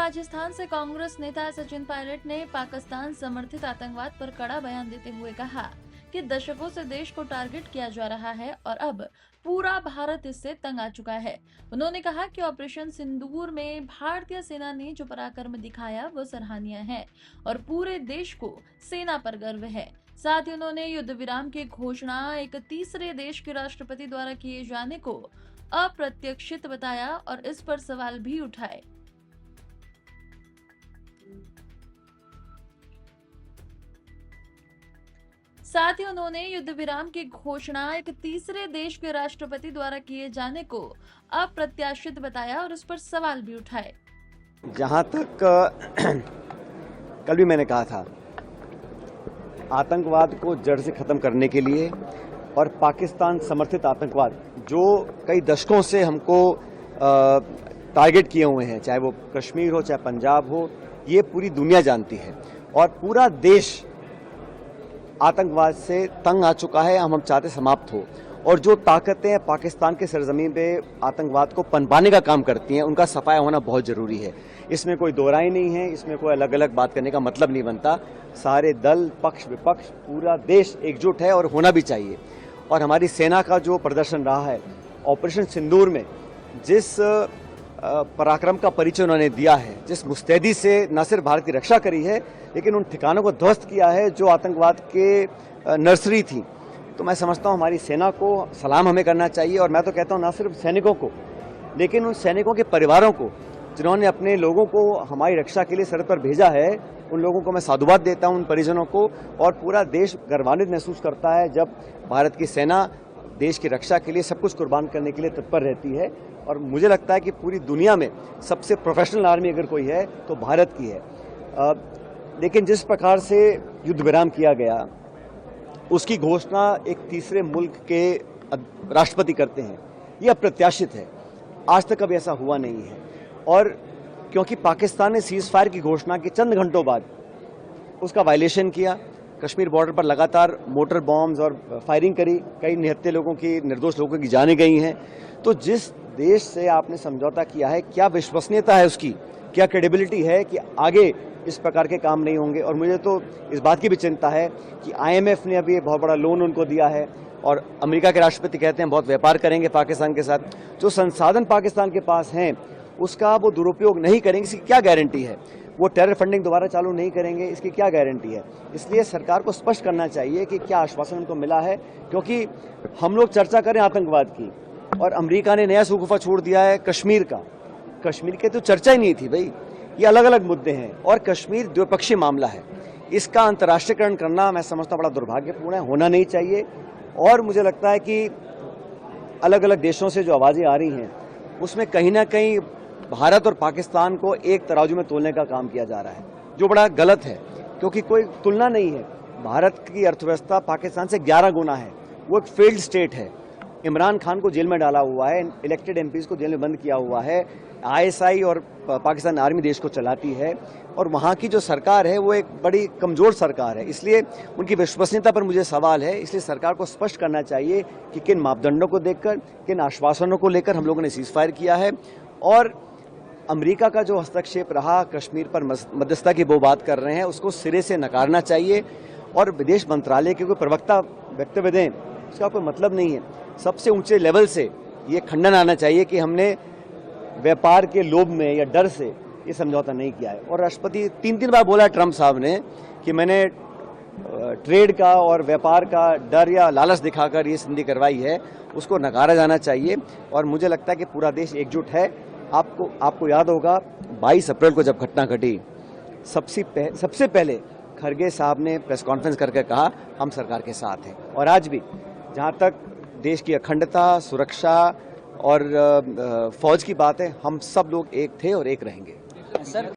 राजस्थान से कांग्रेस नेता सचिन पायलट ने पाकिस्तान समर्थित आतंकवाद पर कड़ा बयान देते हुए कहा कि दशकों से देश को टारगेट किया जा रहा है और अब पूरा भारत इससे तंग आ चुका है। उन्होंने कहा कि ऑपरेशन सिंदूर में भारतीय सेना ने जो पराक्रम दिखाया वो सराहनीय है और पूरे देश को सेना पर गर्व है। साथ ही उन्होंने युद्ध विराम की घोषणा एक तीसरे देश के राष्ट्रपति द्वारा किए जाने को अप्रत्याशित बताया और इस पर सवाल भी उठाए। साथ ही उन्होंने युद्ध विराम की घोषणा एक तीसरे देश के राष्ट्रपति द्वारा किए जाने को अप्रत्याशित बताया और उस पर सवाल भी उठाए। जहां तक कल भी मैंने कहा था, आतंकवाद को जड़ से खत्म करने के लिए और पाकिस्तान समर्थित आतंकवाद जो कई दशकों से हमको टारगेट किए हुए हैं, चाहे वो कश्मीर हो चाहे पंजाब हो, ये पूरी दुनिया जानती है और पूरा देश आतंकवाद से तंग आ चुका है। हम चाहते समाप्त हो और जो ताकतें पाकिस्तान के सरजमीन पे आतंकवाद को पनपाने का काम करती हैं, उनका सफाया होना बहुत जरूरी है। इसमें कोई दो राय नहीं है, इसमें कोई अलग अलग बात करने का मतलब नहीं बनता। सारे दल, पक्ष विपक्ष, पूरा देश एकजुट है और होना भी चाहिए। और हमारी सेना का जो प्रदर्शन रहा है ऑपरेशन सिंदूर में, जिस पराक्रम का परिचय उन्होंने दिया है, जिस मुस्तैदी से न सिर्फ भारत की रक्षा करी है लेकिन उन ठिकानों को ध्वस्त किया है जो आतंकवाद के नर्सरी थी, तो मैं समझता हूं हमारी सेना को सलाम हमें करना चाहिए। और मैं तो कहता हूं न सिर्फ सैनिकों को लेकिन उन सैनिकों के परिवारों को जिन्होंने अपने लोगों को हमारी रक्षा के लिए सरहद पर भेजा है, उन लोगों को मैं साधुवाद देता हूं, उन परिजनों को। और पूरा देश गर्वान्वित महसूस करता है जब भारत की सेना देश की रक्षा के लिए सब कुछ कुर्बान करने के लिए तत्पर रहती है। और मुझे लगता है कि पूरी दुनिया में सबसे प्रोफेशनल आर्मी अगर कोई है तो भारत की है। लेकिन जिस प्रकार से युद्ध विराम किया गया, उसकी घोषणा एक तीसरे मुल्क के राष्ट्रपति करते हैं, ये अप्रत्याशित है। आज तक कभी ऐसा हुआ नहीं है। और क्योंकि पाकिस्तान ने सीज फायर की घोषणा के चंद घंटों बाद उसका वायलेशन किया, कश्मीर बॉर्डर पर लगातार मोटर बॉम्ब्स और फायरिंग करी, कई निहत्थे लोगों की, निर्दोष लोगों की जानें गई हैं। तो जिस देश से आपने समझौता किया है, क्या विश्वसनीयता है उसकी, क्या क्रेडिबिलिटी है कि आगे इस प्रकार के काम नहीं होंगे। और मुझे तो इस बात की भी चिंता है कि IMF ने अभी बहुत बड़ा लोन उनको दिया है और अमेरिका के राष्ट्रपति कहते हैं बहुत व्यापार करेंगे पाकिस्तान के साथ। जो संसाधन पाकिस्तान के पास हैं उसका वो दुरुपयोग नहीं करेंगे, इसकी क्या गारंटी है। वो टेरर फंडिंग दोबारा चालू नहीं करेंगे, इसकी क्या गारंटी है। इसलिए सरकार को स्पष्ट करना चाहिए कि क्या आश्वासन उनको मिला है, क्योंकि हम लोग चर्चा करें आतंकवाद की और अमेरिका ने नया शगुफा छोड़ दिया है कश्मीर का। कश्मीर की तो चर्चा ही नहीं थी भाई। ये अलग अलग मुद्दे हैं और कश्मीर द्विपक्षीय मामला है। इसका अंतर्राष्ट्रीयकरण करना मैं समझता हूं बड़ा दुर्भाग्यपूर्ण है, होना नहीं चाहिए। और मुझे लगता है कि अलग अलग देशों से जो आवाजें आ रही हैं उसमें कहीं ना कहीं भारत और पाकिस्तान को एक तराजू में तोलने का काम किया जा रहा है, जो बड़ा गलत है, क्योंकि कोई तुलना नहीं है। भारत की अर्थव्यवस्था पाकिस्तान से 11 गुना है। वो एक फेल्ड स्टेट है। इमरान खान को जेल में डाला हुआ है, इलेक्टेड MPs को जेल में बंद किया हुआ है। ISI और पाकिस्तान आर्मी देश को चलाती है और वहाँ की जो सरकार है वो एक बड़ी कमजोर सरकार है। इसलिए उनकी विश्वसनीयता पर मुझे सवाल है। इसलिए सरकार को स्पष्ट करना चाहिए कि किन मापदंडों को देखकर, किन आश्वासनों को लेकर हम लोगों ने सीज फायर किया है। और अमेरिका का जो हस्तक्षेप रहा, कश्मीर पर मध्यस्थता की वो बात कर रहे हैं, उसको सिरे से नकारना चाहिए। और विदेश मंत्रालय के कोई प्रवक्ता वक्तव्य दें, उसका कोई मतलब नहीं है। सबसे ऊंचे लेवल से ये खंडन आना चाहिए कि हमने व्यापार के लोभ में या डर से ये समझौता नहीं किया है। और राष्ट्रपति 3 बार बोला ट्रंप साहब ने कि मैंने ट्रेड का और व्यापार का डर या लालच दिखाकर ये संधि करवाई है, उसको नकारा जाना चाहिए। और मुझे लगता है कि पूरा देश एकजुट है। आपको याद होगा 22 अप्रैल को जब घटना घटी, सबसे पहले खरगे साहब ने प्रेस कॉन्फ्रेंस करके कहा हम सरकार के साथ हैं। और आज भी जहां तक देश की अखंडता, सुरक्षा और फौज की बात है, हम सब लोग एक थे और एक रहेंगे। सर